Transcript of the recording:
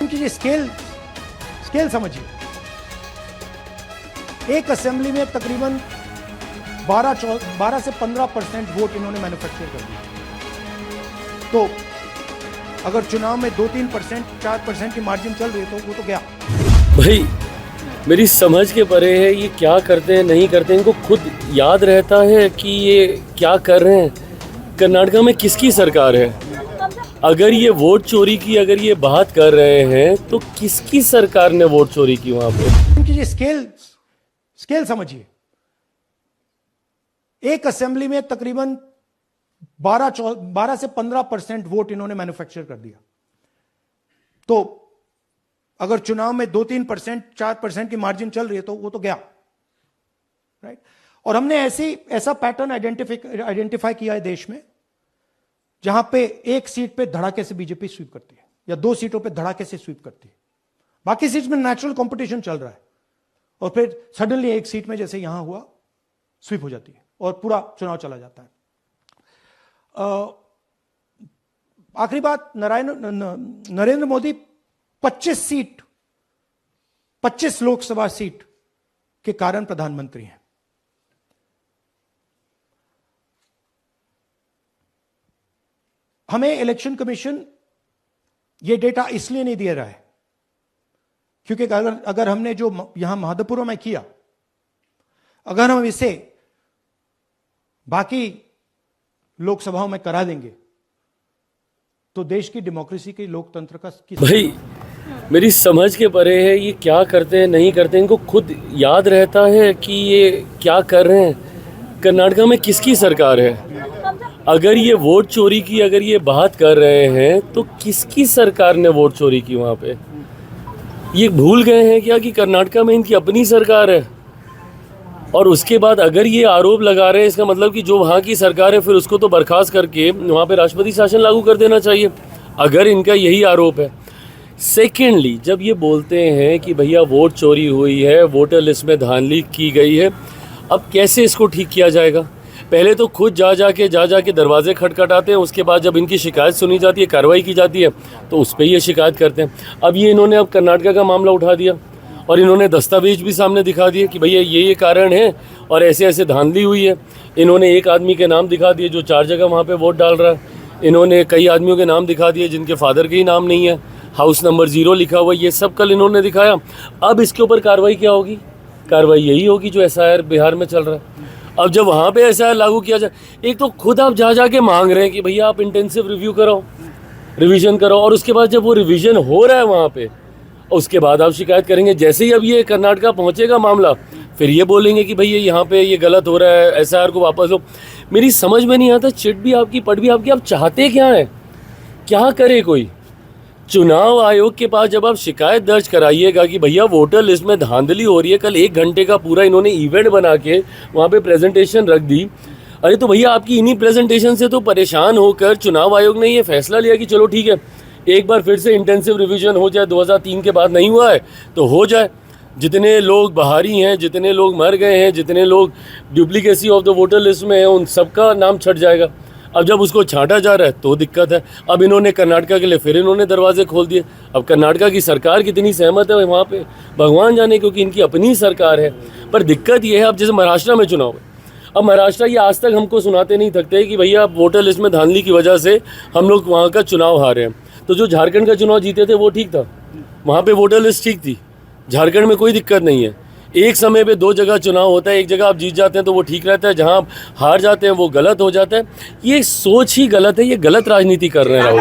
कि scale scale समझिए, एक असेंबली में तकरीबन 12 से 15% वोट इन्होंने मैन्युफैक्चर कर दिए। तो अगर चुनाव में 2-3%, 4% की मार्जिन चल रही है तो वो तो गया। भाई मेरी समझ के परे है, ये क्या करते हैं नहीं करते हैं, इनको खुद याद रहता है कि ये क्या कर रहे हैं। कर्नाटका में किसकी सरकार है? अगर ये वोट चोरी की अगर ये बात कर रहे हैं तो किसकी सरकार ने वोट चोरी की वहां पे? क्योंकि स्केल समझिए, एक असेंबली में तकरीबन 12 से 15% वोट इन्होंने मैन्युफैक्चर कर दिया। तो अगर चुनाव में 2-3%, 4% की मार्जिन चल रही है तो वो तो गया, राइट। और हमने ऐसा पैटर्न आइडेंटिफाई किया है देश में, जहां पे एक सीट पे धड़ाके से बीजेपी स्वीप करती है या 2 सीटों पे धड़ाके से स्वीप करती है, बाकी सीट में नेचुरल कंपटीशन चल रहा है और फिर सडनली एक सीट में जैसे यहां हुआ स्वीप हो जाती है और पूरा चुनाव चला जाता है। आखिरी बात, नरेंद्र मोदी 25 लोकसभा सीट के कारण प्रधानमंत्री हैं। हमें इलेक्शन कमीशन ये डेटा इसलिए नहीं दे रहा है क्योंकि अगर हमने जो यहां महादपुर में किया, अगर हम इसे बाकी लोकसभाओं में करा देंगे तो देश की डेमोक्रेसी की लोकतंत्र का भाई मेरी समझ के परे है, ये क्या करते हैं नहीं करते हैं, इनको खुद याद रहता है कि ये क्या कर रहे हैं। कर्नाटका में किसकी सरकार है? अगर ये वोट चोरी की अगर ये बात कर रहे हैं तो किसकी सरकार ने वोट चोरी की वहाँ पे? ये भूल गए हैं क्या कि कर्नाटका में इनकी अपनी सरकार है? और उसके बाद अगर ये आरोप लगा रहे हैं, इसका मतलब कि जो वहाँ की सरकार है फिर उसको तो बर्खास्त करके वहाँ पे राष्ट्रपति शासन लागू कर देना चाहिए, अगर इनका यही आरोप है। सेकेंडली, जब ये बोलते हैं कि भैया वोट चोरी हुई है, वोटर लिस्ट में धांधली की गई है, अब कैसे इसको ठीक किया जाएगा? पहले तो खुद जा के दरवाजे खटखटाते हैं, उसके बाद जब इनकी शिकायत सुनी जाती है, कार्रवाई की जाती है तो उस पर ये शिकायत करते हैं। अब ये इन्होंने अब कर्नाटका का मामला उठा दिया और इन्होंने दस्तावेज भी सामने दिखा दिए कि भैया ये कारण है और ऐसे ऐसे धांधली हुई है। इन्होंने एक आदमी के नाम दिखा दिए जो 4 जगह वहाँ पे वोट डाल रहा है। इन्होंने कई आदमियों के नाम दिखा दिए जिनके फादर के ही नाम नहीं है, हाउस नंबर 0 लिखा हुआ, ये सब कल इन्होंने दिखाया। अब इसके ऊपर कार्रवाई क्या होगी? कार्रवाई यही होगी जो SIR बिहार में चल रहा है। अब जब वहाँ पे SIR लागू किया जाए, एक तो खुद आप जा के मांग रहे हैं कि भैया आप इंटेंसिव रिव्यू कराओ, रिवीजन कराओ, और उसके बाद जब वो रिवीजन हो रहा है वहाँ पे, उसके बाद आप शिकायत करेंगे। जैसे ही अब ये कर्नाटका पहुँचेगा मामला, फिर ये बोलेंगे कि भैया यहाँ पे ये गलत हो रहा है, SIR को वापस लो। मेरी समझ में नहीं आता, चिट भी आपकी पट भी आपकी, आप चाहते क्या हैं? क्या करे कोई? चुनाव आयोग के पास जब आप शिकायत दर्ज कराइएगा कि भैया वोटर लिस्ट में धांधली हो रही है, कल 1 घंटे का पूरा इन्होंने इवेंट बना के वहाँ पे प्रेजेंटेशन रख दी। अरे तो भैया आपकी इन्हीं प्रेजेंटेशन से तो परेशान होकर चुनाव आयोग ने ये फैसला लिया कि चलो ठीक है, एक बार फिर से इंटेंसिव रिवीजन हो जाए। 2003 के बाद नहीं हुआ है तो हो जाए। जितने लोग बाहरी हैं, जितने लोग मर गए हैं, जितने लोग duplicacy of the voter list में हैं, उन सबका नाम छट जाएगा। अब जब उसको छांटा जा रहा है तो दिक्कत है। अब इन्होंने कर्नाटका के लिए फिर इन्होंने दरवाजे खोल दिए। अब कर्नाटका की सरकार कितनी सहमत है वहाँ पे भगवान जाने, क्योंकि इनकी अपनी सरकार है। पर दिक्कत ये है, अब जैसे महाराष्ट्र में चुनाव है, अब महाराष्ट्र ये आज तक हमको सुनाते नहीं थकते कि भैया वोटर लिस्ट में धांधली की वजह से हम लोग वहाँ का चुनाव हारे हैं। तो जो झारखंड का चुनाव जीते थे वो ठीक था, वहाँ पे वोटर लिस्ट ठीक थी, झारखंड में कोई दिक्कत नहीं है। एक समय पे 2 जगह चुनाव होता है, एक जगह आप जीत जाते हैं तो वो ठीक रहता है, जहाँ आप हार जाते हैं वो गलत हो जाता है। ये सोच ही गलत है, ये गलत राजनीति कर रहे हैं राहुल।